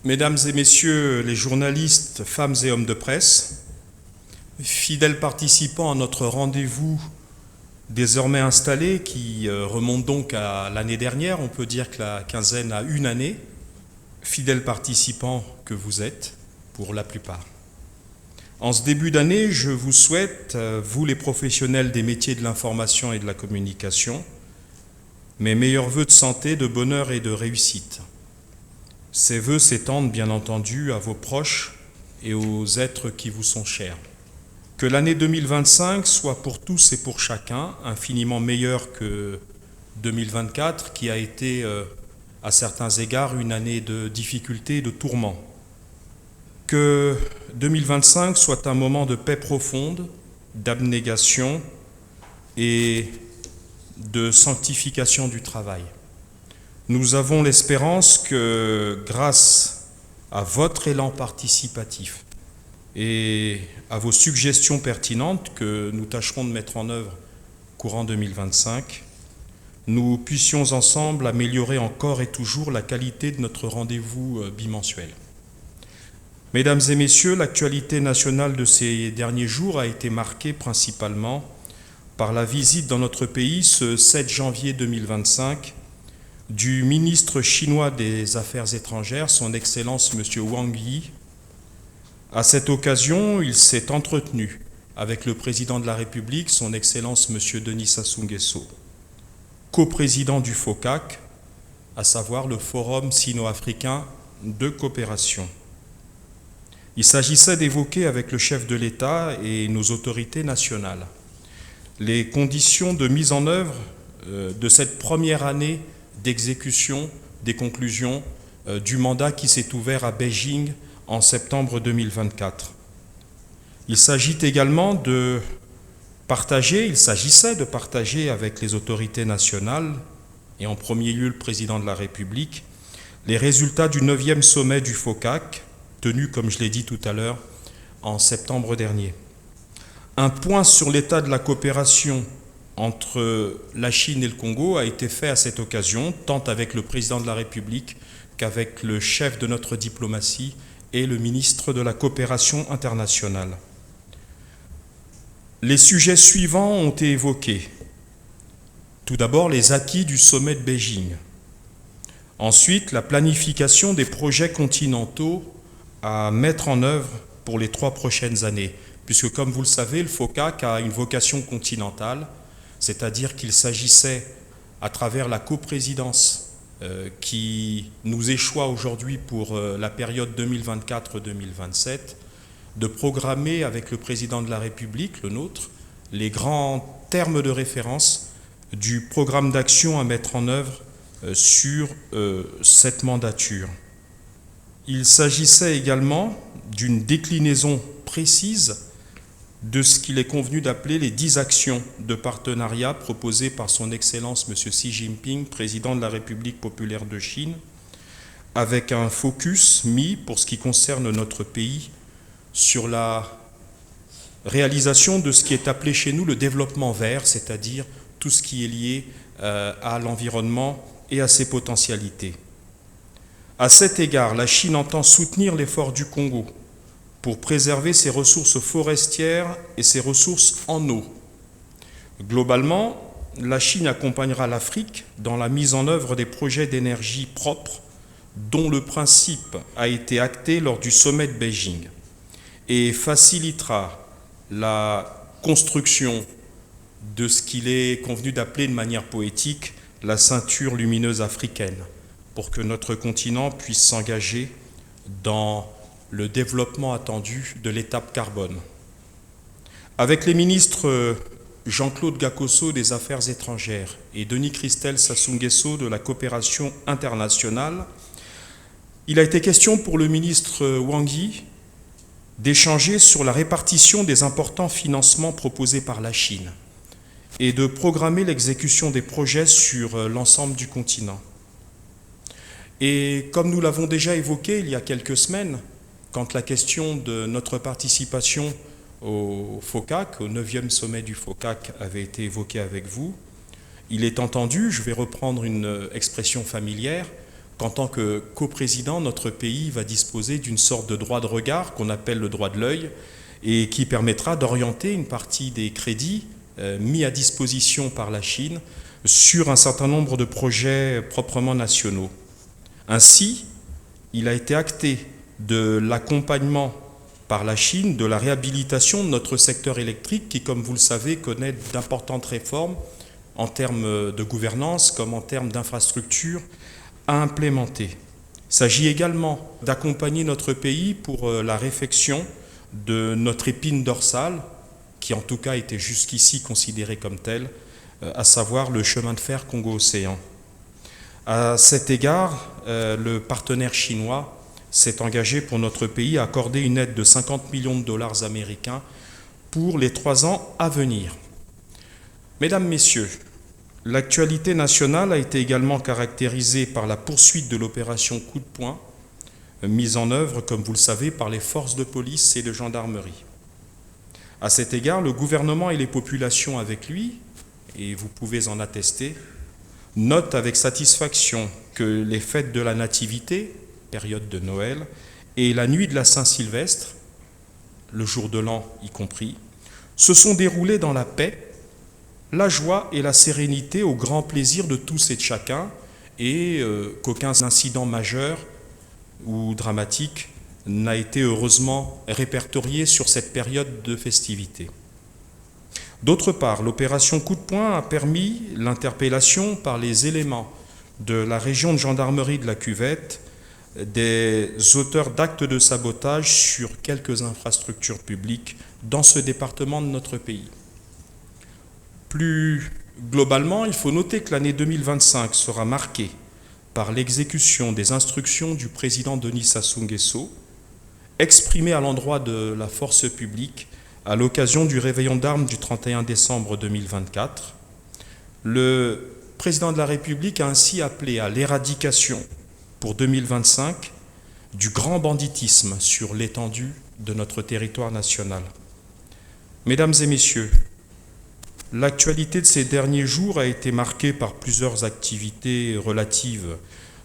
Mesdames et messieurs les journalistes, femmes et hommes de presse, fidèles participants à notre rendez-vous désormais installé qui remonte donc à l'année dernière, on peut dire que la quinzaine a une année, fidèles participants que vous êtes pour la plupart. En ce début d'année, je vous souhaite, vous les professionnels des métiers de l'information et de la communication, mes meilleurs vœux de santé, de bonheur et de réussite. Ces vœux s'étendent bien entendu à vos proches et aux êtres qui vous sont chers. Que l'année 2025 soit pour tous et pour chacun infiniment meilleure que 2024, qui a été à certains égards une année de difficultés et de tourments. Que 2025 soit un moment de paix profonde, d'abnégation et de sanctification du travail. Nous avons l'espérance que grâce à votre élan participatif et à vos suggestions pertinentes que nous tâcherons de mettre en œuvre courant 2025, nous puissions ensemble améliorer encore et toujours la qualité de notre rendez-vous bimensuel. Mesdames et messieurs, l'actualité nationale de ces derniers jours a été marquée principalement par la visite dans notre pays ce 7 janvier 2025 du ministre chinois des Affaires étrangères, son Excellence M. Wang Yi. À cette occasion, il s'est entretenu avec le président de la République, son Excellence M. Denis Sassou Nguesso, coprésident du FOCAC, à savoir le Forum sino-africain de coopération. Il s'agissait d'évoquer avec le chef de l'État et nos autorités nationales les conditions de mise en œuvre de cette première année d'exécution des conclusions du mandat qui s'est ouvert à Beijing en septembre 2024. Il s'agissait de partager avec les autorités nationales, et en premier lieu le président de la République, les résultats du 9e sommet du FOCAC, tenu, comme je l'ai dit tout à l'heure, en septembre dernier. Un point sur l'état de la coopération entre la Chine et le Congo a été fait à cette occasion, tant avec le président de la République qu'avec le chef de notre diplomatie et le ministre de la Coopération internationale. Les sujets suivants ont été évoqués. Tout d'abord, les acquis du sommet de Beijing. Ensuite, la planification des projets continentaux à mettre en œuvre pour les 3 prochaines années, puisque, comme vous le savez, le FOCAC a une vocation continentale, c'est-à-dire qu'il s'agissait, à travers la coprésidence qui nous échoit aujourd'hui pour la période 2024-2027, de programmer avec le président de la République, le nôtre, les grands termes de référence du programme d'action à mettre en œuvre sur cette mandature. Il s'agissait également d'une déclinaison précise de ce qu'il est convenu d'appeler les 10 actions de partenariat proposées par son Excellence M. Xi Jinping, président de la République populaire de Chine, avec un focus mis, pour ce qui concerne notre pays, sur la réalisation de ce qui est appelé chez nous le développement vert, c'est-à-dire tout ce qui est lié à l'environnement et à ses potentialités. À cet égard, la Chine entend soutenir l'effort du Congo pour préserver ses ressources forestières et ses ressources en eau. Globalement, la Chine accompagnera l'Afrique dans la mise en œuvre des projets d'énergie propre dont le principe a été acté lors du sommet de Beijing et facilitera la construction de ce qu'il est convenu d'appeler de manière poétique la ceinture lumineuse africaine, pour que notre continent puisse s'engager dans le développement attendu de l'étape carbone. Avec les ministres Jean-Claude Gakosso des Affaires étrangères et Denis-Christelle Sassou Nguesso de la Coopération internationale, il a été question pour le ministre Wang Yi d'échanger sur la répartition des importants financements proposés par la Chine et de programmer l'exécution des projets sur l'ensemble du continent. Et comme nous l'avons déjà évoqué il y a quelques semaines, quand la question de notre participation au FOCAC, au 9e sommet du FOCAC, avait été évoquée avec vous, il est entendu, je vais reprendre une expression familière, qu'en tant que coprésident, notre pays va disposer d'une sorte de droit de regard qu'on appelle le droit de l'œil et qui permettra d'orienter une partie des crédits mis à disposition par la Chine sur un certain nombre de projets proprement nationaux. Ainsi, il a été acté de l'accompagnement par la Chine de la réhabilitation de notre secteur électrique qui, comme vous le savez, connaît d'importantes réformes en termes de gouvernance comme en termes d'infrastructures à implémenter. Il s'agit également d'accompagner notre pays pour la réfection de notre épine dorsale, qui en tout cas était jusqu'ici considérée comme telle, à savoir le chemin de fer Congo-Océan. À cet égard, le partenaire chinois s'est engagé pour notre pays à accorder une aide de 50 millions de dollars américains pour les 3 ans à venir. Mesdames, Messieurs, l'actualité nationale a été également caractérisée par la poursuite de l'opération Coup de poing, mise en œuvre, comme vous le savez, par les forces de police et de gendarmerie. À cet égard, le gouvernement et les populations avec lui, et vous pouvez en attester, notent avec satisfaction que les fêtes de la Nativité, période de Noël, et la nuit de la Saint-Sylvestre, le jour de l'an y compris, se sont déroulées dans la paix, la joie et la sérénité au grand plaisir de tous et de chacun, et qu'aucun incident majeur ou dramatique n'a été heureusement répertorié sur cette période de festivité. D'autre part, l'opération Coup de poing a permis l'interpellation par les éléments de la région de gendarmerie de la Cuvette des auteurs d'actes de sabotage sur quelques infrastructures publiques dans ce département de notre pays. Plus globalement, il faut noter que l'année 2025 sera marquée par l'exécution des instructions du président Denis Sassou Nguesso, exprimées à l'endroit de la force publique à l'occasion du réveillon d'armes du 31 décembre 2024. Le président de la République a ainsi appelé à l'éradication pour 2025 du grand banditisme sur l'étendue de notre territoire national. Mesdames et messieurs, l'actualité de ces derniers jours a été marquée par plusieurs activités relatives,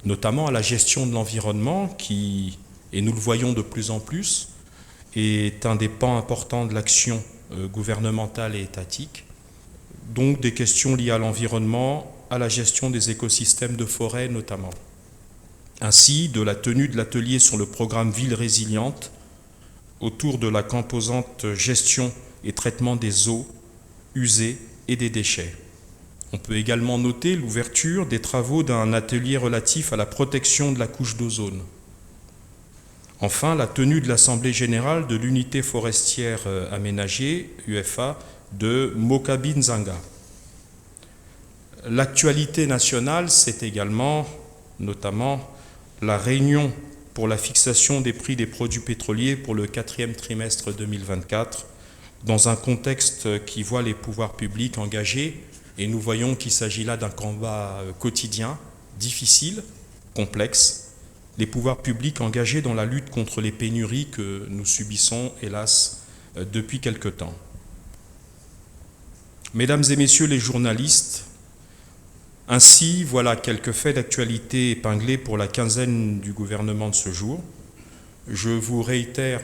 notamment à la gestion de l'environnement qui, et nous le voyons de plus en plus, est un des pans importants de l'action gouvernementale et étatique. Donc des questions liées à l'environnement, à la gestion des écosystèmes de forêt notamment. Ainsi, de la tenue de l'atelier sur le programme Ville résiliente autour de la composante gestion et traitement des eaux usées et des déchets. On peut également noter l'ouverture des travaux d'un atelier relatif à la protection de la couche d'ozone. Enfin, la tenue de l'Assemblée générale de l'unité forestière aménagée, UFA, de Mokabi-Nzanga. L'actualité nationale, c'est également, notamment, la réunion pour la fixation des prix des produits pétroliers pour le 4e trimestre 2024, dans un contexte qui voit les pouvoirs publics engagés, et nous voyons qu'il s'agit là d'un combat quotidien, difficile, complexe, les pouvoirs publics engagés dans la lutte contre les pénuries que nous subissons, hélas, depuis quelque temps. Mesdames et messieurs les journalistes, ainsi, voilà quelques faits d'actualité épinglés pour la quinzaine du gouvernement de ce jour. Je vous réitère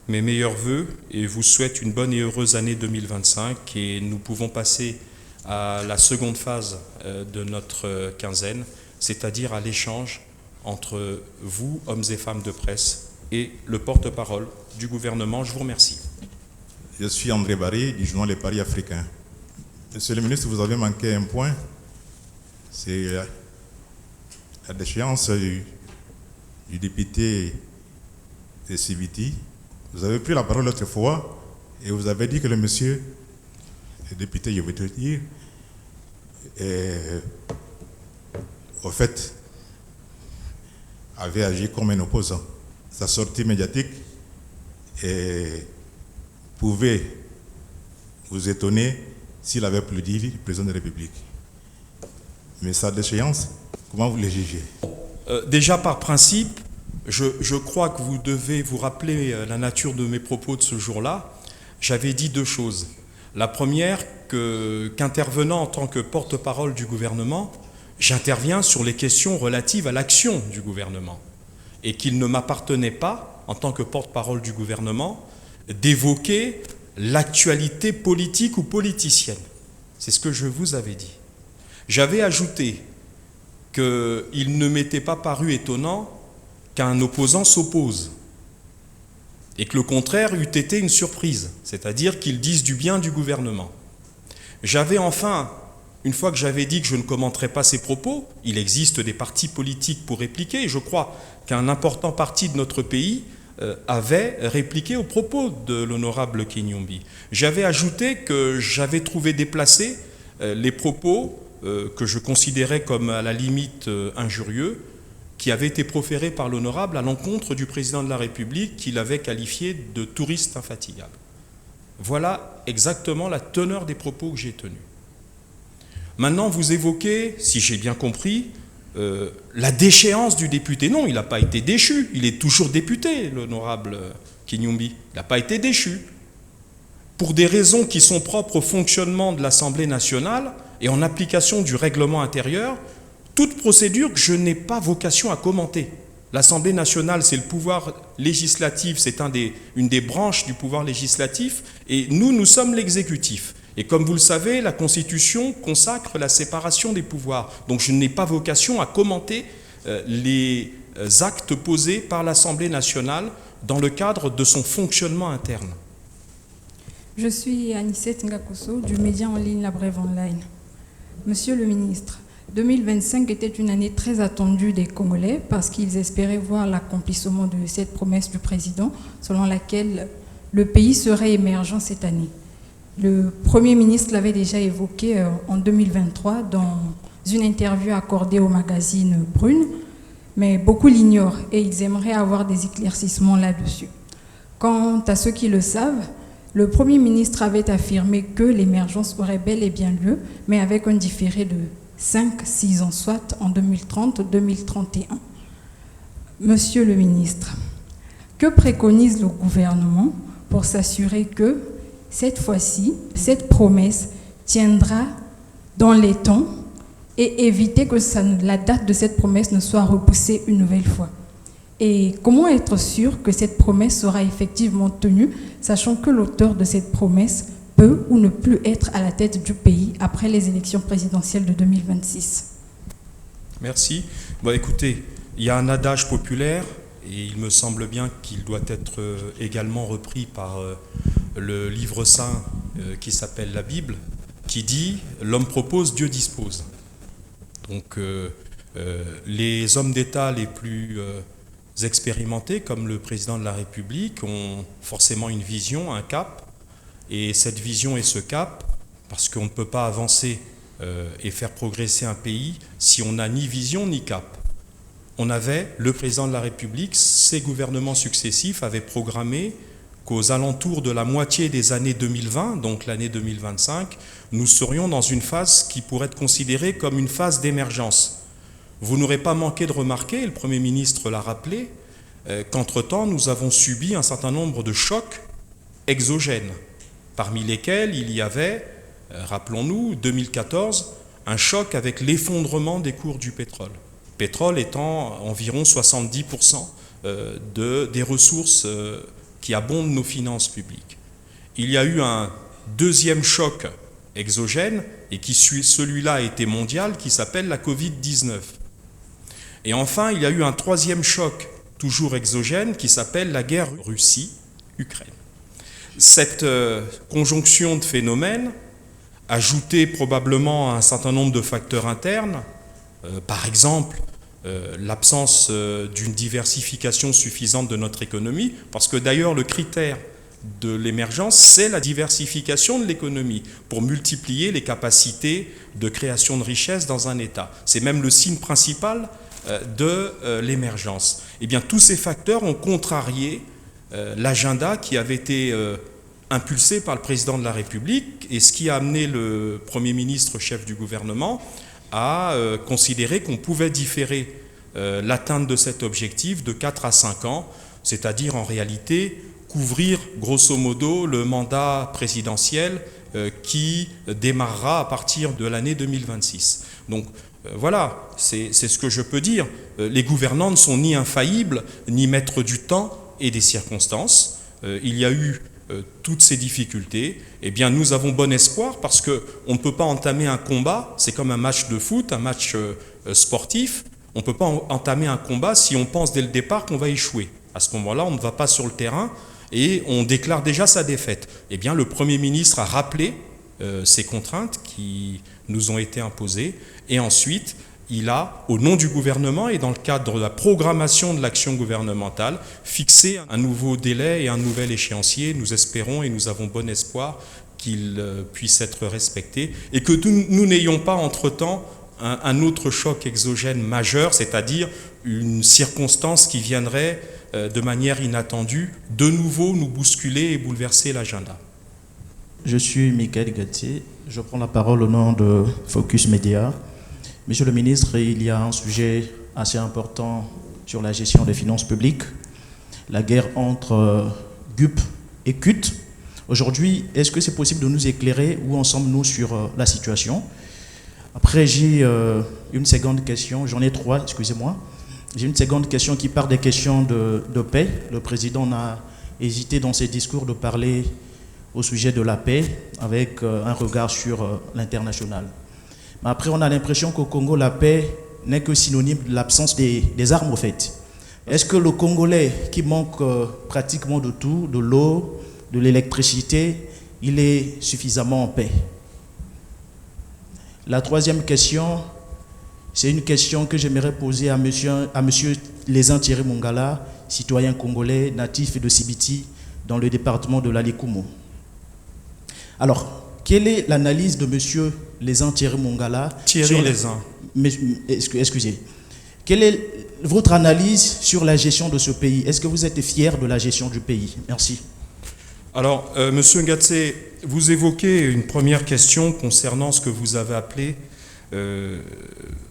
mes meilleurs vœux et vous souhaite une bonne et heureuse année 2025 et nous pouvons passer à la seconde phase de notre quinzaine, c'est-à-dire à l'échange entre vous, hommes et femmes de presse, et le porte-parole du gouvernement. Je vous remercie. Je suis André Barry, du journal Les Paris Africains. Monsieur le ministre, vous avez manqué un point, c'est la déchéance du député de Sibiti. Vous avez pris la parole l'autre fois et vous avez dit que le monsieur, le député, je vais te dire, au fait, avait agi comme un opposant. Sa sortie médiatique pouvait vous étonner s'il avait applaudi le président de la République. Mais sa déchéance, comment vous les jugez? Déjà par principe, je crois que vous devez vous rappeler la nature de mes propos de ce jour-là. J'avais dit deux choses. La première, qu'intervenant en tant que porte-parole du gouvernement, j'interviens sur les questions relatives à l'action du gouvernement et qu'il ne m'appartenait pas, en tant que porte-parole du gouvernement, d'évoquer l'actualité politique ou politicienne. C'est ce que je vous avais dit. J'avais ajouté qu'il ne m'était pas paru étonnant qu'un opposant s'oppose et que le contraire eût été une surprise, c'est-à-dire qu'il dise du bien du gouvernement. J'avais enfin, une fois que j'avais dit que je ne commenterais pas ces propos, il existe des partis politiques pour répliquer, et je crois qu'un important parti de notre pays avait répliqué aux propos de l'honorable Kinyombi. J'avais ajouté que j'avais trouvé déplacés les propos que je considérais comme à la limite injurieux, qui avaient été proférés par l'honorable à l'encontre du président de la République qu'il avait qualifié de touriste infatigable. Voilà exactement la teneur des propos que j'ai tenus. Maintenant, vous évoquez, si j'ai bien compris, la déchéance du député. Non, il n'a pas été déchu, il est toujours député, l'honorable Kinyombi. Il n'a pas été déchu. Pour des raisons qui sont propres au fonctionnement de l'Assemblée nationale et en application du règlement intérieur, toute procédure que je n'ai pas vocation à commenter. L'Assemblée nationale, c'est le pouvoir législatif, c'est une des branches du pouvoir législatif, et nous sommes l'exécutif. Et comme vous le savez, la Constitution consacre la séparation des pouvoirs. Donc je n'ai pas vocation à commenter les actes posés par l'Assemblée nationale dans le cadre de son fonctionnement interne. Je suis Anicette Ngakoso du média en ligne La Brève Online. Monsieur le ministre, 2025 était une année très attendue des Congolais parce qu'ils espéraient voir l'accomplissement de cette promesse du président selon laquelle le pays serait émergent cette année. Le Premier ministre l'avait déjà évoqué en 2023 dans une interview accordée au magazine Brune, mais beaucoup l'ignorent et ils aimeraient avoir des éclaircissements là-dessus. Quant à ceux qui le savent, le Premier ministre avait affirmé que l'émergence aurait bel et bien lieu, mais avec un différé de 5-6 ans, soit en 2030-2031. Monsieur le ministre, que préconise le gouvernement pour s'assurer que, cette fois-ci, cette promesse tiendra dans les temps et éviter que la date de cette promesse ne soit repoussée une nouvelle fois? Et comment être sûr que cette promesse sera effectivement tenue, sachant que l'auteur de cette promesse peut ou ne plus être à la tête du pays après les élections présidentielles de 2026? Merci. Bon, écoutez, il y a un adage populaire, et il me semble bien qu'il doit être également repris par le livre saint qui s'appelle la Bible, qui dit « L'homme propose, Dieu dispose ». Donc les hommes d'État les plus expérimentés, comme le président de la République, ont forcément une vision, un cap, et cette vision et ce cap, parce qu'on ne peut pas avancer et faire progresser un pays si on n'a ni vision ni cap. Le président de la République, ses gouvernements successifs avaient programmé qu'aux alentours de la moitié des années 2020, donc l'année 2025, nous serions dans une phase qui pourrait être considérée comme une phase d'émergence. Vous n'aurez pas manqué de remarquer, et le Premier ministre l'a rappelé, qu'entre-temps, nous avons subi un certain nombre de chocs exogènes, parmi lesquels il y avait, rappelons-nous, 2014, un choc avec l'effondrement des cours du pétrole. Pétrole étant environ 70% des ressources qui abondent nos finances publiques. Il y a eu un deuxième choc exogène, et celui-là a été mondial, qui s'appelle la Covid-19. Et enfin, il y a eu un troisième choc, toujours exogène, qui s'appelle la guerre Russie-Ukraine. Cette conjonction de phénomènes, ajoutée probablement à un certain nombre de facteurs internes, par exemple, l'absence d'une diversification suffisante de notre économie, parce que d'ailleurs le critère de l'émergence, c'est la diversification de l'économie pour multiplier les capacités de création de richesse dans un État. C'est même le signe principal de l'émergence. Eh bien, tous ces facteurs ont contrarié l'agenda qui avait été impulsé par le président de la République, et ce qui a amené le Premier ministre, chef du gouvernement, à considérer qu'on pouvait différer l'atteinte de cet objectif de 4 à 5 ans, c'est-à-dire en réalité couvrir grosso modo le mandat présidentiel qui démarrera à partir de l'année 2026. Donc Voilà, c'est ce que je peux dire. Les gouvernants ne sont ni infaillibles, ni maîtres du temps et des circonstances. Il y a eu toutes ces difficultés. Eh bien, nous avons bon espoir parce qu'on ne peut pas entamer un combat, c'est comme un match de foot, un match sportif. On ne peut pas entamer un combat si on pense dès le départ qu'on va échouer. À ce moment-là, on ne va pas sur le terrain et on déclare déjà sa défaite. Eh bien, le Premier ministre a rappelé ces contraintes qui nous ont été imposées et ensuite, il a, au nom du gouvernement et dans le cadre de la programmation de l'action gouvernementale, fixé un nouveau délai et un nouvel échéancier. Nous espérons et nous avons bon espoir qu'il puisse être respecté et que nous n'ayons pas entre-temps un autre choc exogène majeur, c'est-à-dire une circonstance qui viendrait de manière inattendue, de nouveau nous bousculer et bouleverser l'agenda. Je suis Michael Gatier, je prends la parole au nom de Focus Média. Monsieur le ministre, il y a un sujet assez important sur la gestion des finances publiques, la guerre entre GUP et CUT. Aujourd'hui, est-ce que c'est possible de nous éclairer où en sommes-nous sur la situation? Après, j'ai une seconde question, j'en ai trois, excusez-moi. J'ai une seconde question qui part des questions de paix. Le président n'a hésité dans ses discours de parler au sujet de la paix avec un regard sur l'international. Mais après, on a l'impression qu'au Congo, la paix n'est que synonyme de l'absence des armes, au fait. Est-ce que le Congolais, qui manque pratiquement de tout, de l'eau, de l'électricité, il est suffisamment en paix? La troisième question, c'est une question que j'aimerais poser à monsieur Lézin Thierry Mongala, citoyen congolais, natif de Sibiti, dans le département de l'Alékoumo. Alors, quelle est l'analyse de monsieur Lézin Thierry Mongala? Thierry Lézin. Excusez. Quelle est votre analyse sur la gestion de ce pays? Est-ce que vous êtes fier de la gestion du pays? Merci. Alors, monsieur Ngatse, vous évoquez une première question concernant ce que vous avez appelé,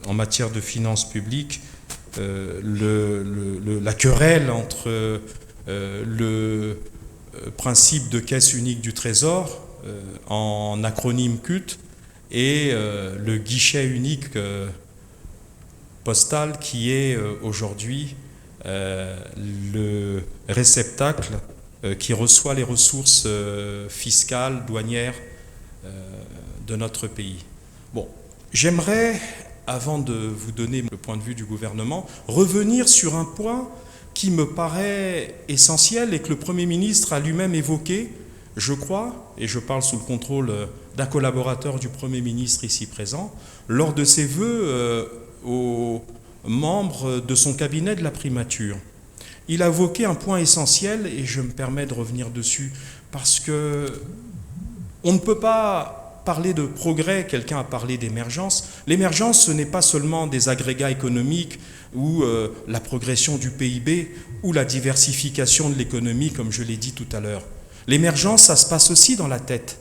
en matière de finances publiques, la querelle entre le principe de caisse unique du Trésor, en acronyme CUT, et le guichet unique postal qui est aujourd'hui le réceptacle qui reçoit les ressources fiscales, douanières de notre pays. Bon, j'aimerais, avant de vous donner le point de vue du gouvernement, revenir sur un point qui me paraît essentiel et que le Premier ministre a lui-même évoqué, je crois, et je parle sous le contrôle d'un collaborateur du Premier ministre ici présent, lors de ses vœux aux membres de son cabinet de la primature. Il a évoqué un point essentiel et je me permets de revenir dessus parce que on ne peut pas parler de progrès, quelqu'un a parlé d'émergence. L'émergence, ce n'est pas seulement des agrégats économiques ou la progression du PIB ou la diversification de l'économie, comme je l'ai dit tout à l'heure. L'émergence, ça se passe aussi dans la tête,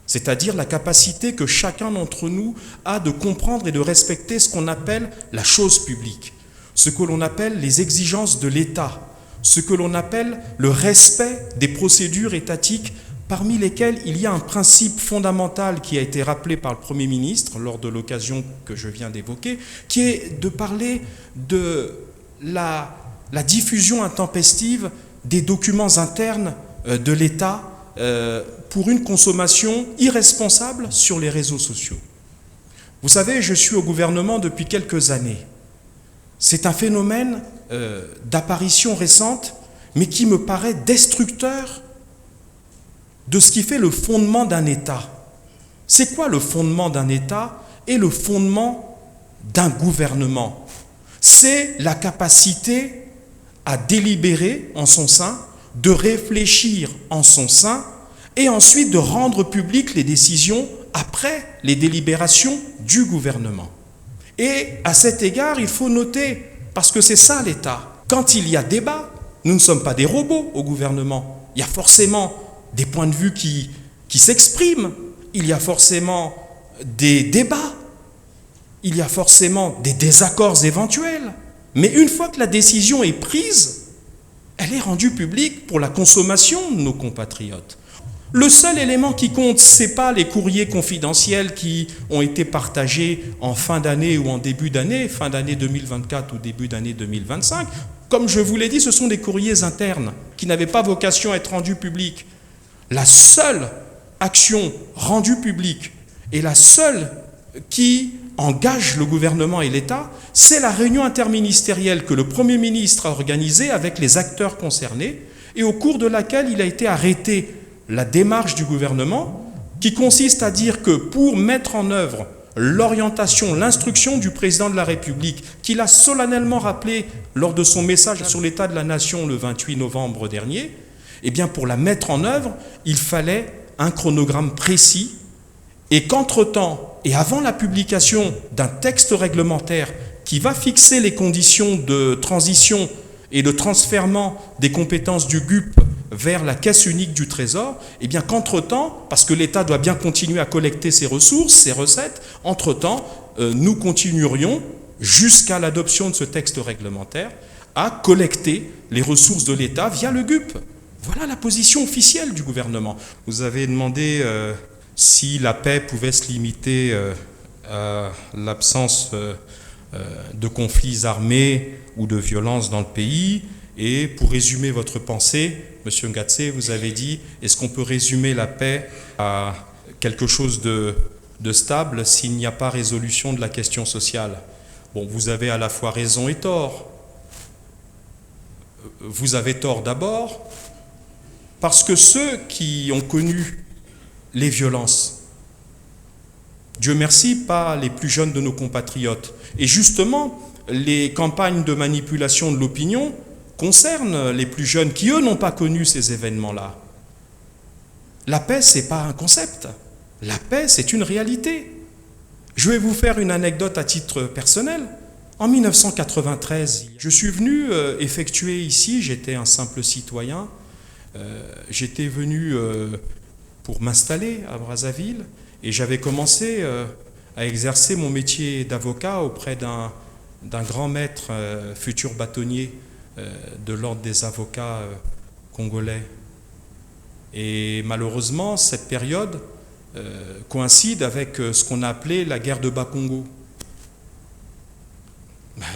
c'est-à-dire la capacité que chacun d'entre nous a de comprendre et de respecter ce qu'on appelle la chose publique, ce que l'on appelle les exigences de l'État, ce que l'on appelle le respect des procédures étatiques, parmi lesquelles il y a un principe fondamental qui a été rappelé par le Premier ministre lors de l'occasion que je viens d'évoquer, qui est de parler de la diffusion intempestive des documents internes de l'État pour une consommation irresponsable sur les réseaux sociaux. Vous savez, je suis au gouvernement depuis quelques années. C'est un phénomène d'apparition récente, mais qui me paraît destructeur de ce qui fait le fondement d'un État. C'est quoi le fondement d'un État et le fondement d'un gouvernement? C'est la capacité à délibérer en son sein, de réfléchir en son sein et ensuite de rendre publiques les décisions après les délibérations du gouvernement. Et à cet égard, il faut noter, parce que c'est ça l'État, quand il y a débat, nous ne sommes pas des robots au gouvernement. Il y a forcément des points de vue qui s'expriment, il y a forcément des débats, il y a forcément des désaccords éventuels. Mais une fois que la décision est prise, elle est rendue publique pour la consommation de nos compatriotes. Le seul élément qui compte, ce n'est pas les courriers confidentiels qui ont été partagés en fin d'année ou en début d'année, fin d'année 2024 ou début d'année 2025. Comme je vous l'ai dit, ce sont des courriers internes qui n'avaient pas vocation à être rendus publics. La seule action rendue publique et la seule qui engage le gouvernement et l'État, c'est la réunion interministérielle que le Premier ministre a organisée avec les acteurs concernés et au cours de laquelle il a été arrêté la démarche du gouvernement qui consiste à dire que pour mettre en œuvre l'orientation, l'instruction du président de la République, qu'il a solennellement rappelé lors de son message sur l'état de la nation le 28 novembre dernier, eh bien pour la mettre en œuvre, il fallait un chronogramme précis et qu'entre-temps, et avant la publication d'un texte réglementaire qui va fixer les conditions de transition et de transfèrement des compétences du GUP vers la caisse unique du Trésor, eh bien qu'entre-temps, parce que l'État doit bien continuer à collecter ses ressources, ses recettes, entre-temps, nous continuerions, jusqu'à l'adoption de ce texte réglementaire, à collecter les ressources de l'État via le GUP. Voilà la position officielle du gouvernement. Vous avez demandé si la paix pouvait se limiter à l'absence de conflits armés ou de violences dans le pays. Et pour résumer votre pensée, Monsieur Ngatse, vous avez dit, est-ce qu'on peut résumer la paix à quelque chose de stable s'il n'y a pas résolution de la question sociale? Bon, vous avez à la fois raison et tort. Vous avez tort d'abord parce que ceux qui ont connu les violences, Dieu merci, pas les plus jeunes de nos compatriotes. Et justement, les campagnes de manipulation de l'opinion concernent les plus jeunes qui, eux, n'ont pas connu ces événements-là. La paix, ce n'est pas un concept. La paix, c'est une réalité. Je vais vous faire une anecdote à titre personnel. En 1993, je suis venu effectuer ici, j'étais un simple citoyen, j'étais venu pour m'installer à Brazzaville et j'avais commencé à exercer mon métier d'avocat auprès d'un grand maître, futur bâtonnier de l'ordre des avocats congolais. Et malheureusement, cette période coïncide avec ce qu'on a appelé la guerre de Bas-Congo. Mais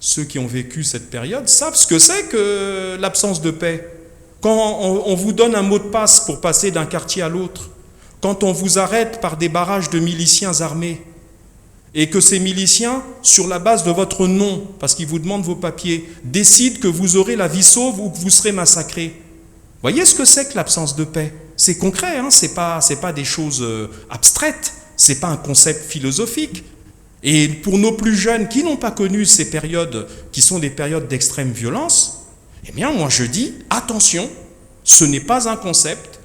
ceux qui ont vécu cette période savent ce que c'est que l'absence de paix. Quand on vous donne un mot de passe pour passer d'un quartier à l'autre, quand on vous arrête par des barrages de miliciens armés, et que ces miliciens, sur la base de votre nom, parce qu'ils vous demandent vos papiers, décident que vous aurez la vie sauve ou que vous serez massacré. Voyez ce que c'est que l'absence de paix? C'est concret, hein, c'est pas des choses abstraites, c'est pas un concept philosophique. Et pour nos plus jeunes qui n'ont pas connu ces périodes, qui sont des périodes d'extrême violence, eh bien moi je dis, attention, ce n'est pas un concept,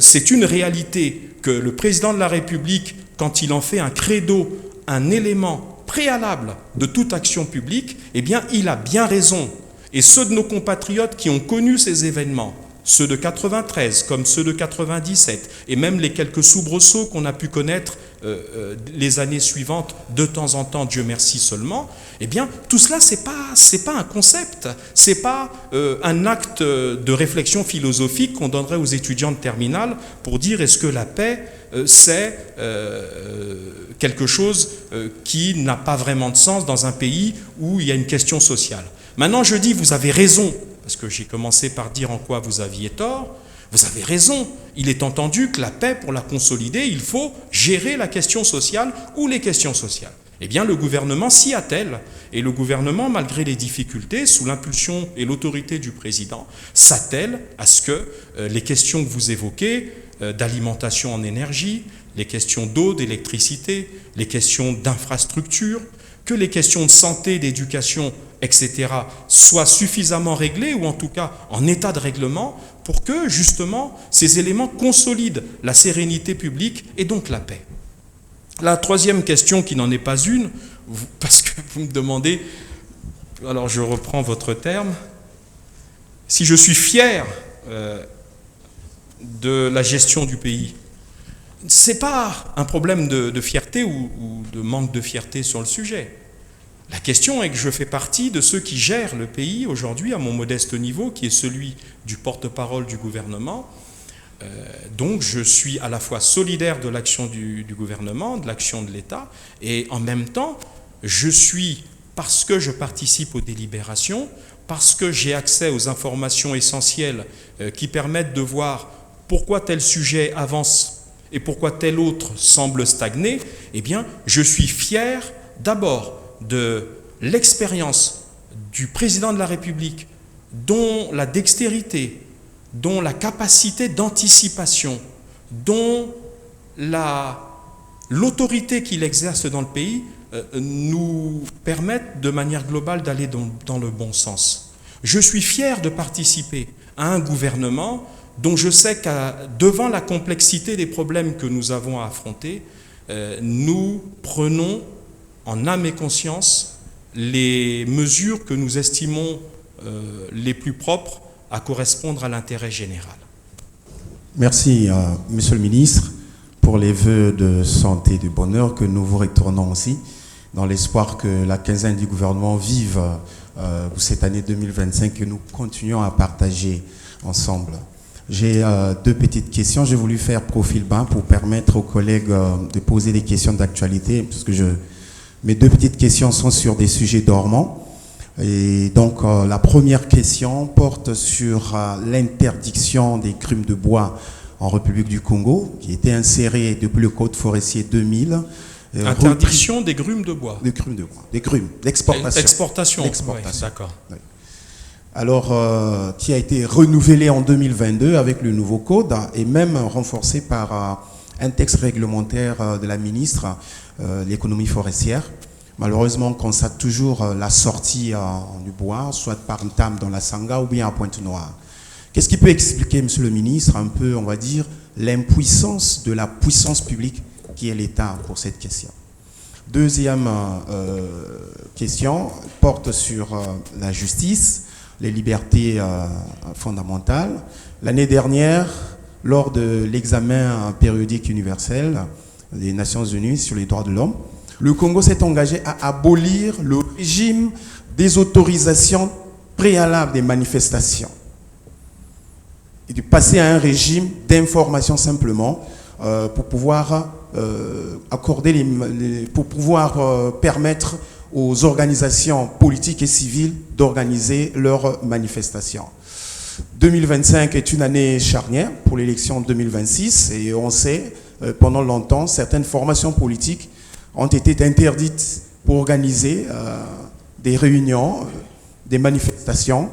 c'est une réalité que le président de la République, quand il en fait un credo, un élément préalable de toute action publique, eh bien il a bien raison. Et ceux de nos compatriotes qui ont connu ces événements, ceux de 93 comme ceux de 97, et même les quelques soubresauts qu'on a pu connaître les années suivantes, de temps en temps, Dieu merci seulement, eh bien, tout cela, c'est pas un concept, c'est pas un acte de réflexion philosophique qu'on donnerait aux étudiants de terminale pour dire est-ce que la paix, c'est quelque chose qui n'a pas vraiment de sens dans un pays où il y a une question sociale. Maintenant, je dis, vous avez raison, parce que j'ai commencé par dire en quoi vous aviez tort. Vous avez raison, il est entendu que la paix, pour la consolider, il faut gérer la question sociale ou les questions sociales. Eh bien, le gouvernement s'y attelle. Et le gouvernement, malgré les difficultés, sous l'impulsion et l'autorité du président, s'attelle à ce que les questions que vous évoquez, d'alimentation en énergie, les questions d'eau, d'électricité, les questions d'infrastructure, que les questions de santé, d'éducation, etc., soient suffisamment réglées, ou en tout cas en état de règlement, pour que, justement, ces éléments consolident la sérénité publique et donc la paix. La troisième question, qui n'en est pas une, parce que vous me demandez, alors je reprends votre terme, si je suis fier de la gestion du pays. Ce n'est pas un problème de fierté ou de manque de fierté sur le sujet. La question est que je fais partie de ceux qui gèrent le pays aujourd'hui à mon modeste niveau, qui est celui du porte-parole du gouvernement, Donc je suis à la fois solidaire de l'action du gouvernement, de l'action de l'État, et en même temps, je suis, parce que je participe aux délibérations, parce que j'ai accès aux informations essentielles qui permettent de voir pourquoi tel sujet avance et pourquoi tel autre semble stagner, eh bien, je suis fier d'abord de l'expérience du président de la République, dont la dextérité, dont la capacité d'anticipation, dont l'autorité qu'il exerce dans le pays nous permettent de manière globale d'aller dans le bon sens. Je suis fier de participer à un gouvernement dont je sais que devant la complexité des problèmes que nous avons à affronter, nous prenons en âme et conscience les mesures que nous estimons les plus propres à correspondre à l'intérêt général. Merci, Monsieur le ministre, pour les vœux de santé et de bonheur que nous vous retournons aussi, dans l'espoir que la quinzaine du gouvernement vive cette année 2025 que nous continuons à partager ensemble. J'ai deux petites questions. J'ai voulu faire profil bas pour permettre aux collègues de poser des questions d'actualité, parce que mes deux petites questions sont sur des sujets dormants. Et donc, la première question porte sur l'interdiction des grumes de bois en République du Congo, qui était insérée depuis le Code forestier 2000. Interdiction des grumes de bois. Des grumes de bois. Des grumes, d'exportation. Exportation. D'exportation. Oui, d'accord. Oui. Alors, qui a été renouvelé en 2022 avec le nouveau code et même renforcé par un texte réglementaire de la ministre, l'économie forestière. Malheureusement, on constate toujours la sortie du bois, soit par Ntam dans la Sangha ou bien à Pointe-Noire. Qu'est-ce qui peut expliquer, Monsieur le ministre, un peu, on va dire, l'impuissance de la puissance publique qui est l'État pour cette question? Deuxième question porte sur la justice, les libertés fondamentales. L'année dernière, lors de l'examen périodique universel des Nations Unies sur les droits de l'homme, le Congo s'est engagé à abolir le régime des autorisations préalables des manifestations et de passer à un régime d'information simplement pour pouvoir permettre aux organisations politiques et civiles d'organiser leurs manifestations. 2025 est une année charnière pour l'élection 2026 et on sait, pendant longtemps, certaines formations politiques ont été interdites pour organiser des réunions, des manifestations.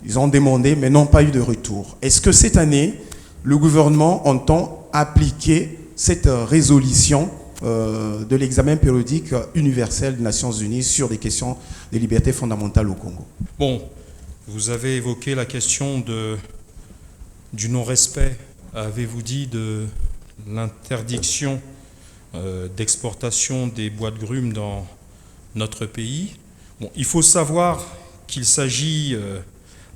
Ils ont demandé, mais n'ont pas eu de retour. Est-ce que cette année, le gouvernement entend appliquer cette résolution de l'examen périodique universel des Nations Unies sur des questions des libertés fondamentales au Congo? Bon, vous avez évoqué la question du non-respect, avez-vous dit, de l'interdiction d'exportation des bois de grumes dans notre pays. Bon, il faut savoir qu'il s'agit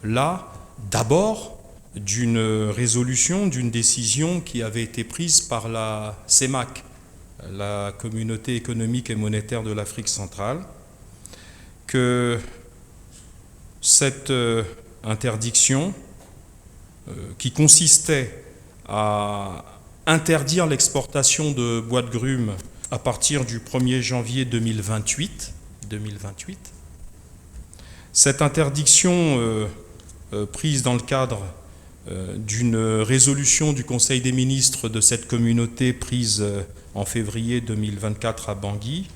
là d'abord d'une résolution, d'une décision qui avait été prise par la CEMAC, la Communauté économique et monétaire de l'Afrique centrale, que cette interdiction qui consistait à interdire l'exportation de bois de grumes à partir du 1er janvier 2028. Cette interdiction prise dans le cadre d'une résolution du Conseil des ministres de cette communauté prise en février 2024 à Bangui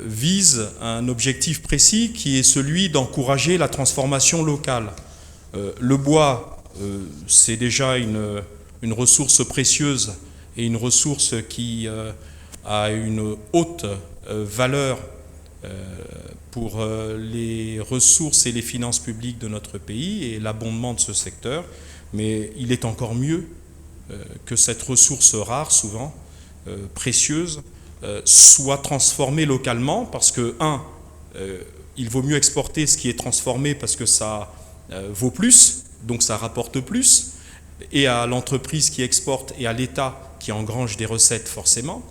vise un objectif précis qui est celui d'encourager la transformation locale. Le bois, c'est déjà une ressource précieuse et une ressource qui a une haute valeur pour les ressources et les finances publiques de notre pays et l'abondement de ce secteur. Mais il est encore mieux que cette ressource rare, souvent précieuse, soit transformée localement parce que, il vaut mieux exporter ce qui est transformé parce que ça vaut plus, donc ça rapporte plus, et à l'entreprise qui exporte et à l'État qui engrange des recettes forcément.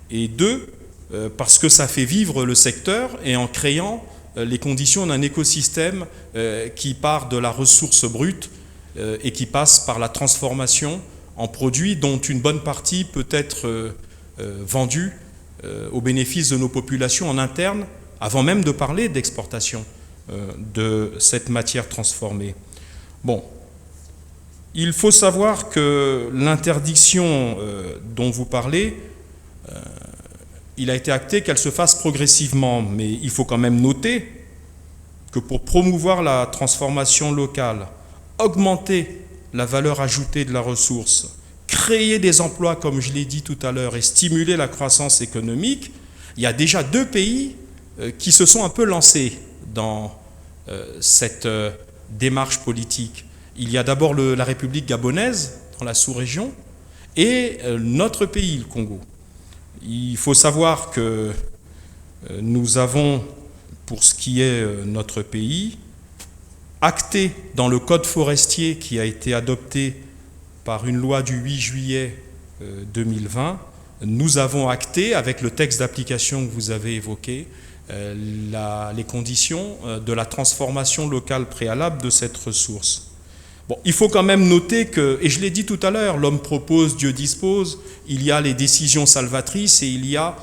Et deux, parce que ça fait vivre le secteur et en créant les conditions d'un écosystème qui part de la ressource brute et qui passe par la transformation en produits dont une bonne partie peut être vendue au bénéfice de nos populations en interne, avant même de parler d'exportation de cette matière transformée. Bon, il faut savoir que l'interdiction dont vous parlez, il a été acté qu'elle se fasse progressivement, mais il faut quand même noter que pour promouvoir la transformation locale, augmenter la valeur ajoutée de la ressource, créer des emplois, comme je l'ai dit tout à l'heure, et stimuler la croissance économique, il y a déjà 2 pays qui se sont un peu lancés dans cette démarche politique. Il y a d'abord la République gabonaise, dans la sous-région, et notre pays, le Congo. Il faut savoir que nous avons, pour ce qui est notre pays, acté dans le code forestier qui a été adopté par une loi du 8 juillet 2020, nous avons acté, avec le texte d'application que vous avez évoqué, les conditions de la transformation locale préalable de cette ressource. Bon, il faut quand même noter que, et je l'ai dit tout à l'heure, l'homme propose, Dieu dispose, il y a les décisions salvatrices et il y a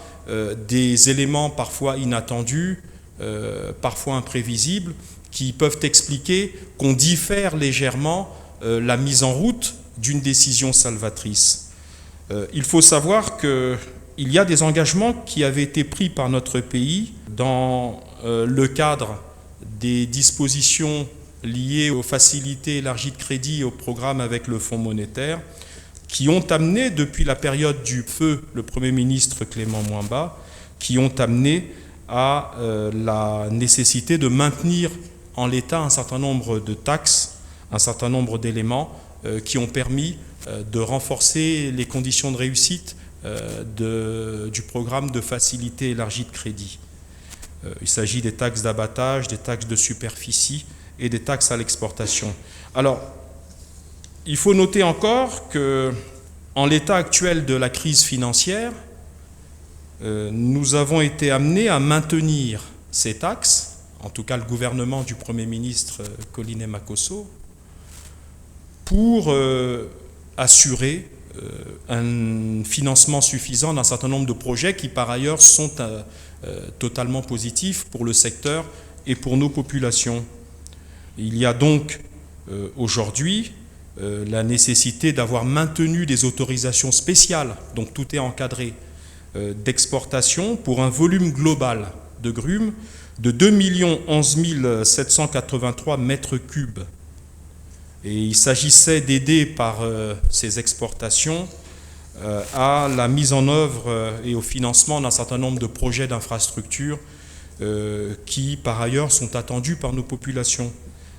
des éléments parfois inattendus, parfois imprévisibles, qui peuvent expliquer qu'on diffère légèrement la mise en route d'une décision salvatrice. Il faut savoir qu'il y a des engagements qui avaient été pris par notre pays dans le cadre des dispositions liées aux facilités élargies de crédit et au programme avec le Fonds monétaire, qui ont amené, depuis la période du feu, le Premier ministre Clément Mwamba, qui ont amené à la nécessité de maintenir en l'état un certain nombre de taxes, un certain nombre d'éléments qui ont permis de renforcer les conditions de réussite du programme de facilité élargie de crédit. Il s'agit des taxes d'abattage, des taxes de superficie et des taxes à l'exportation. Alors, il faut noter encore que, en l'état actuel de la crise financière, nous avons été amenés à maintenir ces taxes, en tout cas le gouvernement du Premier ministre Colline Makosso, pour assurer un financement suffisant d'un certain nombre de projets qui, par ailleurs, sont totalement positifs pour le secteur et pour nos populations. Il y a donc aujourd'hui la nécessité d'avoir maintenu des autorisations spéciales, donc tout est encadré, d'exportation pour un volume global de grumes de 2 11 783 mètres cubes. Et il s'agissait d'aider par ces exportations à la mise en œuvre et au financement d'un certain nombre de projets d'infrastructures qui, par ailleurs, sont attendus par nos populations.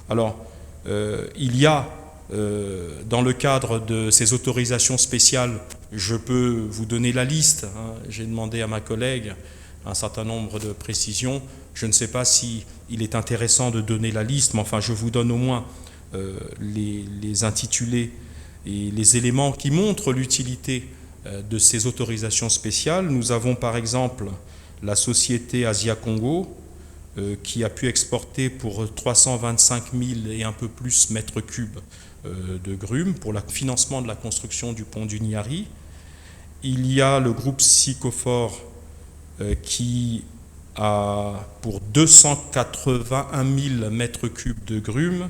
Alors, il y a, dans le cadre de ces autorisations spéciales, je peux vous donner la liste, hein, j'ai demandé à ma collègue un certain nombre de précisions. Je ne sais pas si il est intéressant de donner la liste, mais enfin, je vous donne au moins les intitulés et les éléments qui montrent l'utilité de ces autorisations spéciales. Nous avons par exemple la société Asia Congo qui a pu exporter pour 325 000 et un peu plus mètres cubes de grumes pour le financement de la construction du pont du Niari. Il y a le groupe Sycophore qui a pour 281 000 mètres cubes de grumes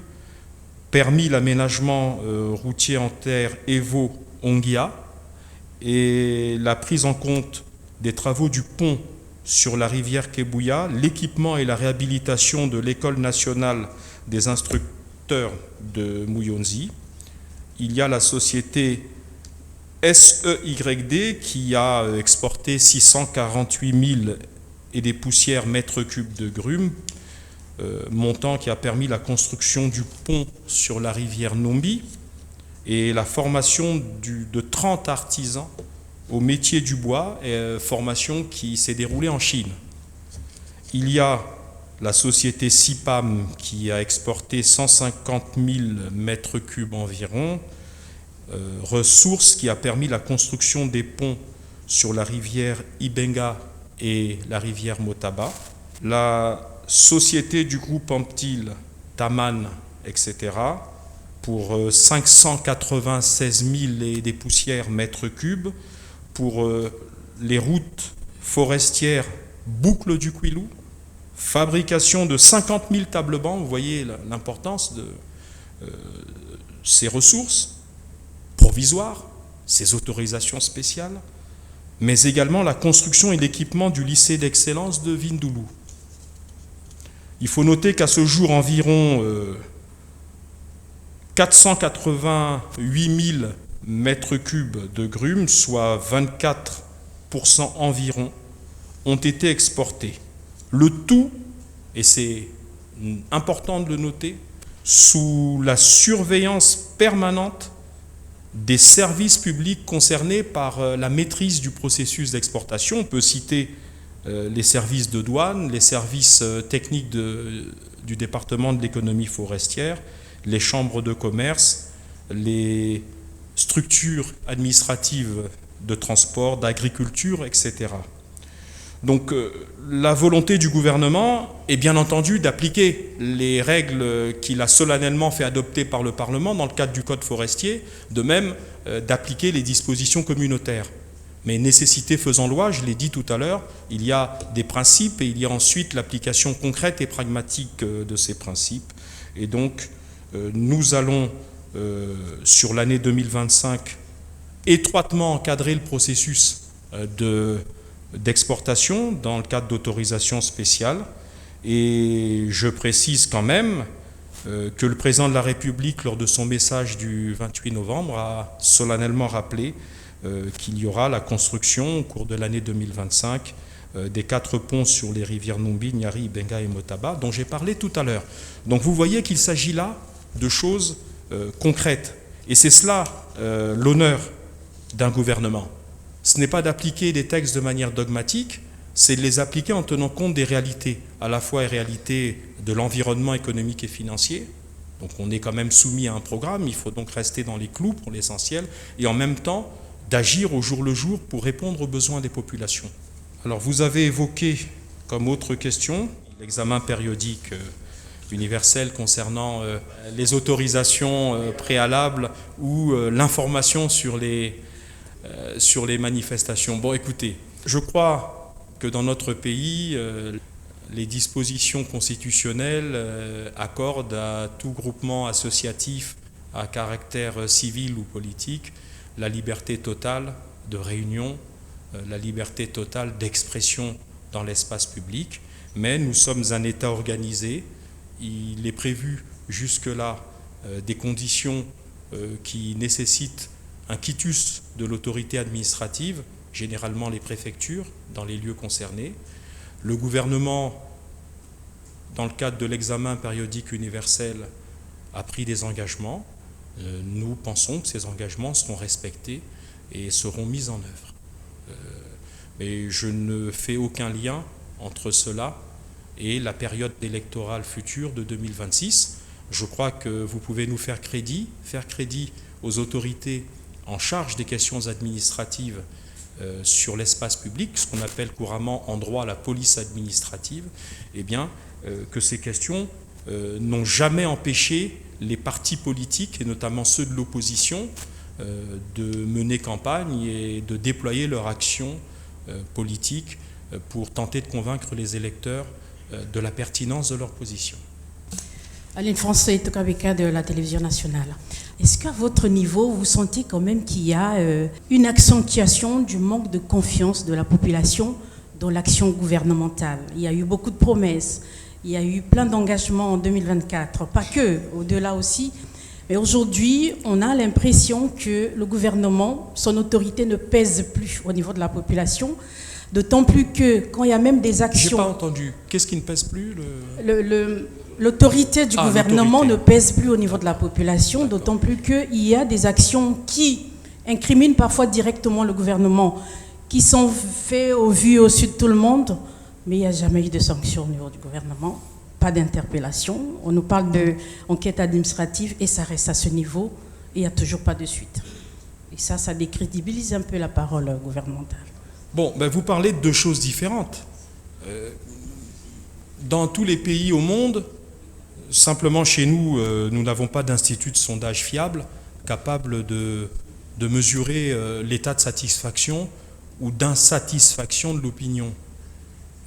permis l'aménagement routier en terre Evo-Ongia et la prise en compte des travaux du pont sur la rivière Kebuya, l'équipement et la réhabilitation de l'École nationale des instructeurs de Muyonzi. Il y a la société SEYD qui a exporté 648 000 et des poussières mètres cubes de grumes, montant qui a permis la construction du pont sur la rivière Nombi et la formation de 30 artisans au métier du bois, formation qui s'est déroulée en Chine. Il y a la société CIPAM qui a exporté 150 000 mètres cubes environ, ressource qui a permis la construction des ponts sur la rivière Ibenga et la rivière Motaba. La société du groupe Amptil, Taman, etc., pour 596 000 et des poussières mètres cubes, pour les routes forestières boucle du Kouilou, fabrication de 50 000 tables bancs, vous voyez l'importance de ces ressources provisoires, ces autorisations spéciales, mais également la construction et l'équipement du lycée d'excellence de Vindoulou. Il faut noter qu'à ce jour, environ 488 000 mètres cubes de grumes, soit 24% environ, ont été exportés. Le tout, et c'est important de le noter, sous la surveillance permanente des services publics concernés par la maîtrise du processus d'exportation. On peut citer les services de douane, les services techniques du département de l'économie forestière, les chambres de commerce, les structures administratives de transport, d'agriculture, etc. Donc la volonté du gouvernement est bien entendu d'appliquer les règles qu'il a solennellement fait adopter par le Parlement dans le cadre du Code forestier, de même d'appliquer les dispositions communautaires. Mais nécessité faisant loi, je l'ai dit tout à l'heure, il y a des principes et il y a ensuite l'application concrète et pragmatique de ces principes. Et donc nous allons, sur l'année 2025, étroitement encadrer le processus d'exportation dans le cadre d'autorisation spéciale. Et je précise quand même que le président de la République, lors de son message du 28 novembre, a solennellement rappelé qu'il y aura la construction au cours de l'année 2025 des 4 ponts sur les rivières Numbi, Nyari, Benga et Motaba, dont j'ai parlé tout à l'heure. Donc vous voyez qu'il s'agit là de choses concrètes. Et c'est cela l'honneur d'un gouvernement. Ce n'est pas d'appliquer des textes de manière dogmatique, c'est de les appliquer en tenant compte des réalités, à la fois les réalités de l'environnement économique et financier. Donc on est quand même soumis à un programme, il faut donc rester dans les clous pour l'essentiel, et en même temps d'agir au jour le jour pour répondre aux besoins des populations. Alors vous avez évoqué comme autre question l'examen périodique universel concernant les autorisations préalables ou l'information sur les manifestations. Bon, écoutez, je crois que dans notre pays, les dispositions constitutionnelles accordent à tout groupement associatif à caractère civil ou politique la liberté totale de réunion, la liberté totale d'expression dans l'espace public, mais nous sommes un État organisé. Il est prévu jusque-là des conditions qui nécessitent un quitus de l'autorité administrative, généralement les préfectures, dans les lieux concernés. Le gouvernement, dans le cadre de l'examen périodique universel, a pris des engagements. Nous pensons que ces engagements seront respectés et seront mis en œuvre. Mais je ne fais aucun lien entre cela et la période électorale future de 2026. Je crois que vous pouvez nous faire crédit aux autorités en charge des questions administratives sur l'espace public, ce qu'on appelle couramment en droit la police administrative, eh bien, que ces questions n'ont jamais empêché les partis politiques, et notamment ceux de l'opposition, de mener campagne et de déployer leur action politique pour tenter de convaincre les électeurs de la pertinence de leur position. Aline François Tokabeka de la télévision nationale. Est-ce qu'à votre niveau, vous sentez quand même qu'il y a une accentuation du manque de confiance de la population dans l'action gouvernementale? Il y a eu beaucoup de promesses, il y a eu plein d'engagements en 2024, pas que, au-delà aussi. Mais aujourd'hui, on a l'impression que le gouvernement, son autorité ne pèse plus au niveau de la population, d'autant plus que quand il y a même des actions... Je n'ai pas entendu. Qu'est-ce qui ne pèse plus L'autorité du gouvernement ne pèse plus au niveau de la population, d'autant plus qu'il y a des actions qui incriminent parfois directement le gouvernement, qui sont faites au vu et au su de tout le monde, mais il n'y a jamais eu de sanctions au niveau du gouvernement, pas d'interpellation. On nous parle d'enquête administrative et ça reste à ce niveau et il n'y a toujours pas de suite. Et ça décrédibilise un peu la parole gouvernementale. Bon, ben vous parlez de deux choses différentes. Dans tous les pays au monde, Simplement, chez nous, nous n'avons pas d'institut de sondage fiable capable de mesurer l'état de satisfaction ou d'insatisfaction de l'opinion.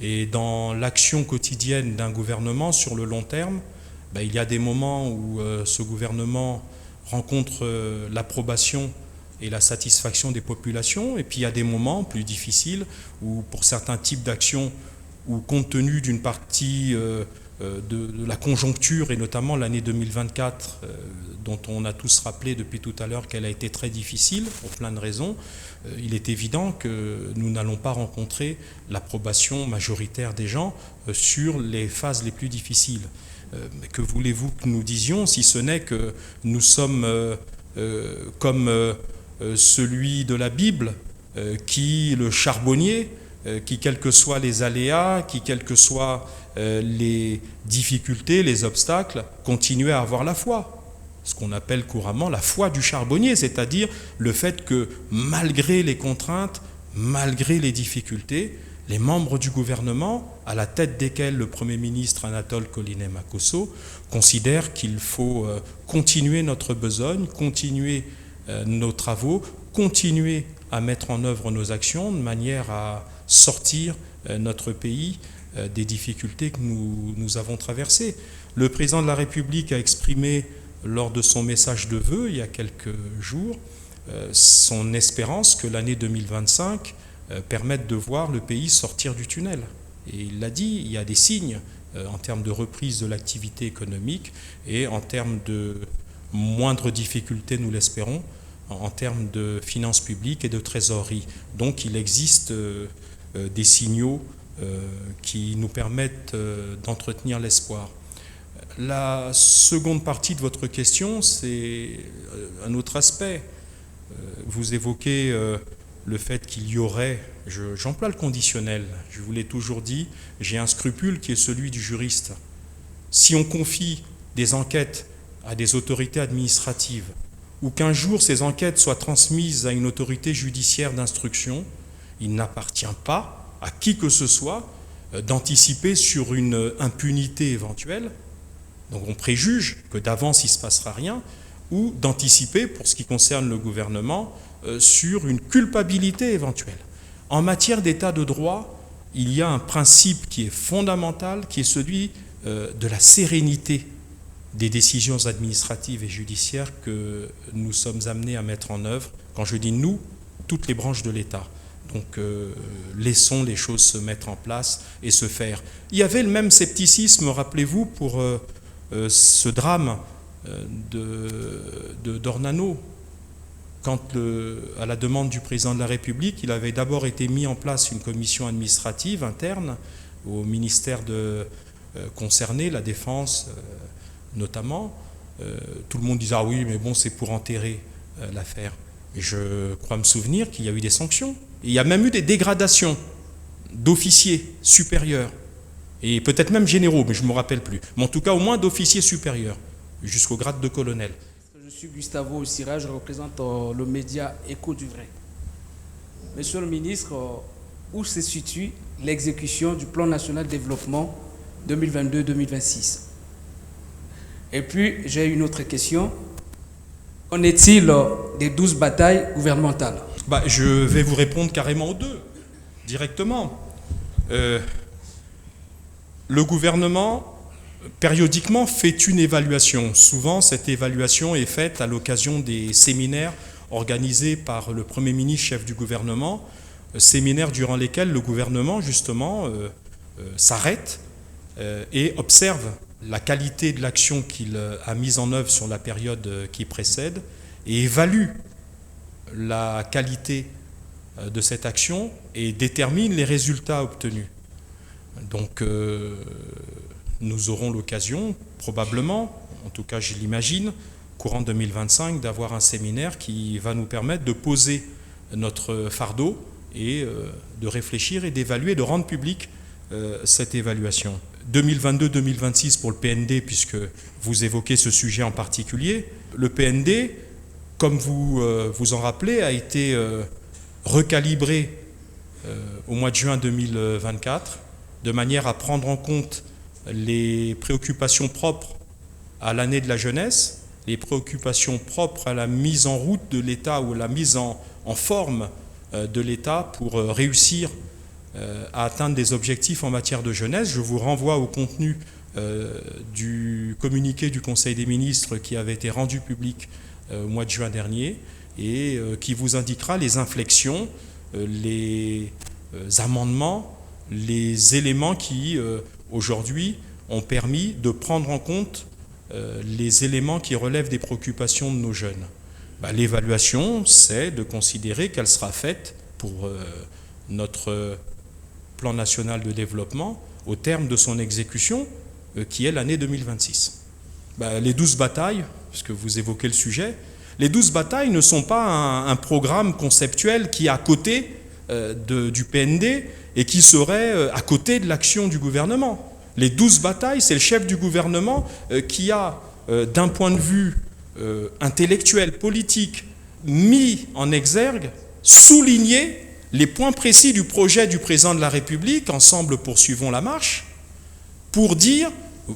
Et dans l'action quotidienne d'un gouvernement sur le long terme, il y a des moments où ce gouvernement rencontre l'approbation et la satisfaction des populations, et puis il y a des moments plus difficiles où pour certains types d'actions, ou compte tenu d'une partie de la conjoncture, et notamment l'année 2024, dont on a tous rappelé depuis tout à l'heure qu'elle a été très difficile, pour plein de raisons, il est évident que nous n'allons pas rencontrer l'approbation majoritaire des gens sur les phases les plus difficiles. Que voulez-vous que nous disions, si ce n'est que nous sommes comme celui de la Bible, le charbonnier, qui, quels que soient les aléas, qui, quelles que soient les difficultés, les obstacles, continuait à avoir la foi. Ce qu'on appelle couramment la foi du charbonnier, c'est-à-dire le fait que malgré les contraintes, malgré les difficultés, les membres du gouvernement, à la tête desquels le Premier ministre Anatole Collinet-Makosso, considèrent qu'il faut continuer notre besogne, continuer nos travaux, continuer à mettre en œuvre nos actions de manière à sortir notre pays des difficultés que nous avons traversées. Le président de la République a exprimé lors de son message de vœux il y a quelques jours son espérance que l'année 2025 permette de voir le pays sortir du tunnel. Et il l'a dit, il y a des signes en termes de reprise de l'activité économique et en termes de moindres difficultés, nous l'espérons, en termes de finances publiques et de trésorerie. Donc il existe des signaux qui nous permettent d'entretenir l'espoir. La seconde partie de votre question, c'est un autre aspect. Vous évoquez le fait qu'il y aurait, j'emploie le conditionnel, je vous l'ai toujours dit, j'ai un scrupule qui est celui du juriste. Si on confie des enquêtes à des autorités administratives, ou qu'un jour ces enquêtes soient transmises à une autorité judiciaire d'instruction, il n'appartient pas à qui que ce soit d'anticiper sur une impunité éventuelle. Donc on préjuge que d'avance il ne se passera rien, ou d'anticiper, pour ce qui concerne le gouvernement, sur une culpabilité éventuelle. En matière d'état de droit, il y a un principe qui est fondamental, qui est celui de la sérénité des décisions administratives et judiciaires que nous sommes amenés à mettre en œuvre. Quand je dis nous, toutes les branches de l'État. Donc laissons les choses se mettre en place et se faire. Il y avait le même scepticisme, rappelez-vous, pour ce drame d'Ornano, quand, à la demande du président de la République, il avait d'abord été mis en place une commission administrative interne au ministère concerné, la Défense notamment. Tout le monde disait « Ah oui, mais bon, c'est pour enterrer l'affaire ». Et je crois me souvenir qu'il y a eu des sanctions. Et il y a même eu des dégradations d'officiers supérieurs, et peut-être même généraux, mais je ne me rappelle plus. Mais en tout cas, au moins d'officiers supérieurs, jusqu'au grade de colonel. Je suis Gustavo Sira, je représente le média Écho du Vrai. Monsieur le ministre, où se situe l'exécution du plan national de développement 2022-2026? Et puis, j'ai une autre question. Qu'en est-il des 12 batailles gouvernementales? Je vais vous répondre carrément aux deux, directement. Le gouvernement, périodiquement, fait une évaluation. Souvent, cette évaluation est faite à l'occasion des séminaires organisés par le Premier ministre, chef du gouvernement, séminaires durant lesquels le gouvernement, justement, s'arrête et observe la qualité de l'action qu'il a mise en œuvre sur la période qui précède et évalue la qualité de cette action et détermine les résultats obtenus. Donc nous aurons l'occasion, probablement, en tout cas je l'imagine, courant 2025, d'avoir un séminaire qui va nous permettre de poser notre fardeau et de réfléchir et d'évaluer, de rendre public cette évaluation. 2022-2026 pour le PND, puisque vous évoquez ce sujet en particulier. Le PND, comme vous vous en rappelez, a été recalibré au mois de juin 2024, de manière à prendre en compte les préoccupations propres à l'année de la jeunesse, les préoccupations propres à la mise en route de l'État ou la mise en forme de l'État pour réussir à atteindre des objectifs en matière de jeunesse. Je vous renvoie au contenu du communiqué du Conseil des ministres qui avait été rendu public au mois de juin dernier et qui vous indiquera les inflexions, les amendements, les éléments qui, aujourd'hui, ont permis de prendre en compte les éléments qui relèvent des préoccupations de nos jeunes. L'évaluation, c'est de considérer qu'elle sera faite pour notre plan national de développement au terme de son exécution, qui est l'année 2026. Les 12 batailles, puisque vous évoquez le sujet, les 12 batailles ne sont pas un programme conceptuel qui est à côté du PND et qui serait à côté de l'action du gouvernement. Les 12 batailles, c'est le chef du gouvernement qui a, d'un point de vue intellectuel, politique, mis en exergue, souligné les points précis du projet du président de la République, ensemble poursuivons la marche, pour dire,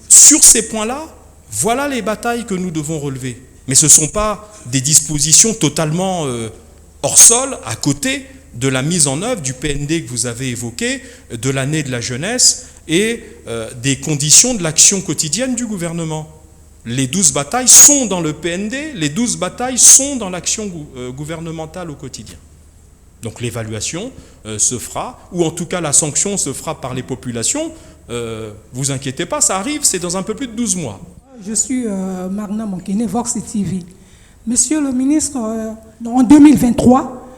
sur ces points-là, voilà les batailles que nous devons relever. Mais ce ne sont pas des dispositions totalement hors sol, à côté de la mise en œuvre du PND que vous avez évoqué, de l'année de la jeunesse et des conditions de l'action quotidienne du gouvernement. Les 12 batailles sont dans le PND, les 12 batailles sont dans l'action gouvernementale au quotidien. Donc l'évaluation se fera, ou en tout cas la sanction se fera par les populations. Vous inquiétez pas, ça arrive, c'est dans un peu plus de 12 mois. Je suis Marna Monkene, Vox TV. Monsieur le ministre, en 2023,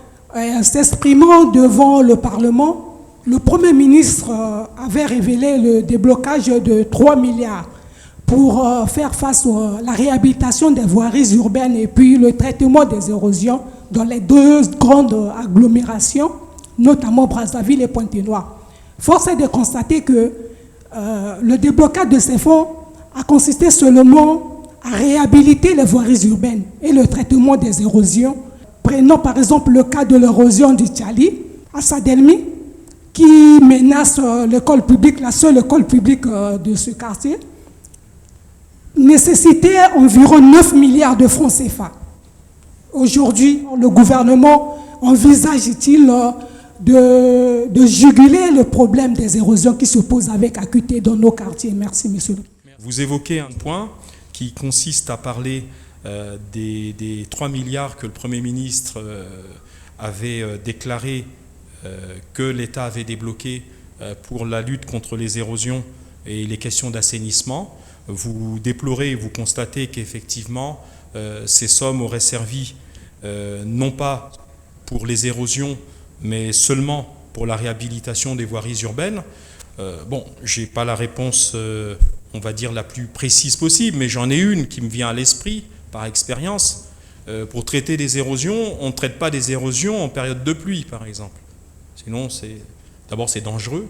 s'exprimant devant le Parlement, le Premier ministre avait révélé le déblocage de 3 milliards pour faire face à la réhabilitation des voiries urbaines et puis le traitement des érosions dans les 2 grandes agglomérations, notamment Brazzaville et Pointe-Noire. Force est de constater que le déblocage de ces fonds a consisté seulement à réhabiliter les voiries urbaines et le traitement des érosions. Prenons par exemple le cas de l'érosion du Tchali à Sadelmi, qui menace l'école publique, la seule école publique de ce quartier, nécessitait environ 9 milliards de francs CFA. Aujourd'hui, le gouvernement envisage-t-il de juguler le problème des érosions qui se posent avec acuité dans nos quartiers? Merci, monsieur. Vous évoquez un point qui consiste à parler des 3 milliards que le Premier ministre avait déclaré que l'État avait débloqué pour la lutte contre les érosions et les questions d'assainissement. Vous déplorez et vous constatez qu'effectivement, ces sommes auraient servi non pas pour les érosions, mais seulement pour la réhabilitation des voiries urbaines. Je n'ai pas la réponse, on va dire, la plus précise possible, mais j'en ai une qui me vient à l'esprit, par expérience. Pour traiter des érosions, on ne traite pas des érosions en période de pluie, par exemple. Sinon, d'abord, c'est dangereux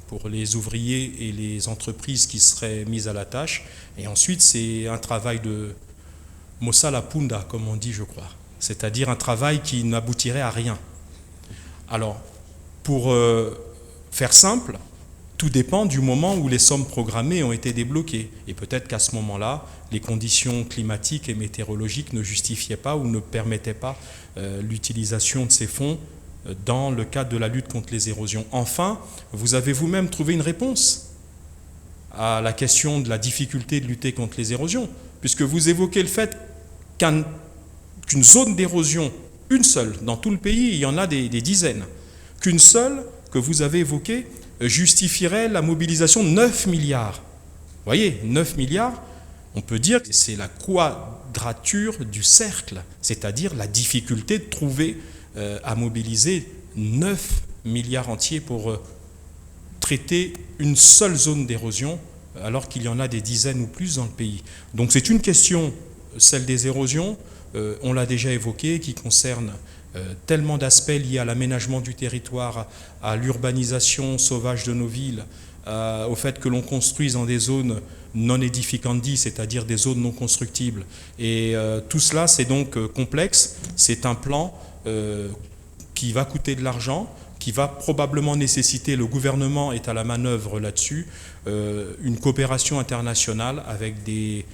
pour les ouvriers et les entreprises qui seraient mises à la tâche. Et ensuite, c'est un travail de mossa la punda, comme on dit, je crois. C'est-à-dire un travail qui n'aboutirait à rien. Alors, pour faire simple, tout dépend du moment où les sommes programmées ont été débloquées. Et peut-être qu'à ce moment-là, les conditions climatiques et météorologiques ne justifiaient pas ou ne permettaient pas l'utilisation de ces fonds dans le cadre de la lutte contre les érosions. Enfin, vous avez vous-même trouvé une réponse à la question de la difficulté de lutter contre les érosions, puisque vous évoquez le fait qu'une zone d'érosion, une seule, dans tout le pays, il y en a des dizaines, qu'une seule, que vous avez évoquée, justifierait la mobilisation de 9 milliards. Vous voyez, 9 milliards, on peut dire que c'est la quadrature du cercle, c'est-à-dire la difficulté de trouver à mobiliser 9 milliards entiers pour traiter une seule zone d'érosion, alors qu'il y en a des dizaines ou plus dans le pays. Donc c'est une question, celle des érosions, on l'a déjà évoqué, qui concerne tellement d'aspects liés à l'aménagement du territoire, à l'urbanisation sauvage de nos villes, au fait que l'on construise dans des zones non edificandi, c'est-à-dire des zones non constructibles. Et tout cela, c'est donc complexe. C'est un plan qui va coûter de l'argent, qui va probablement nécessiter, le gouvernement est à la manœuvre là-dessus, une coopération internationale avec des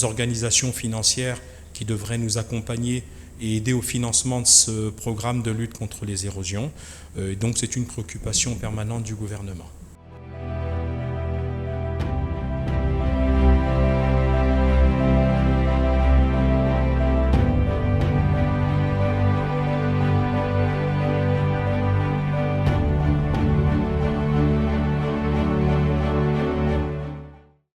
organisations financières qui devraient nous accompagner et aider au financement de ce programme de lutte contre les érosions. Donc c'est une préoccupation permanente du gouvernement.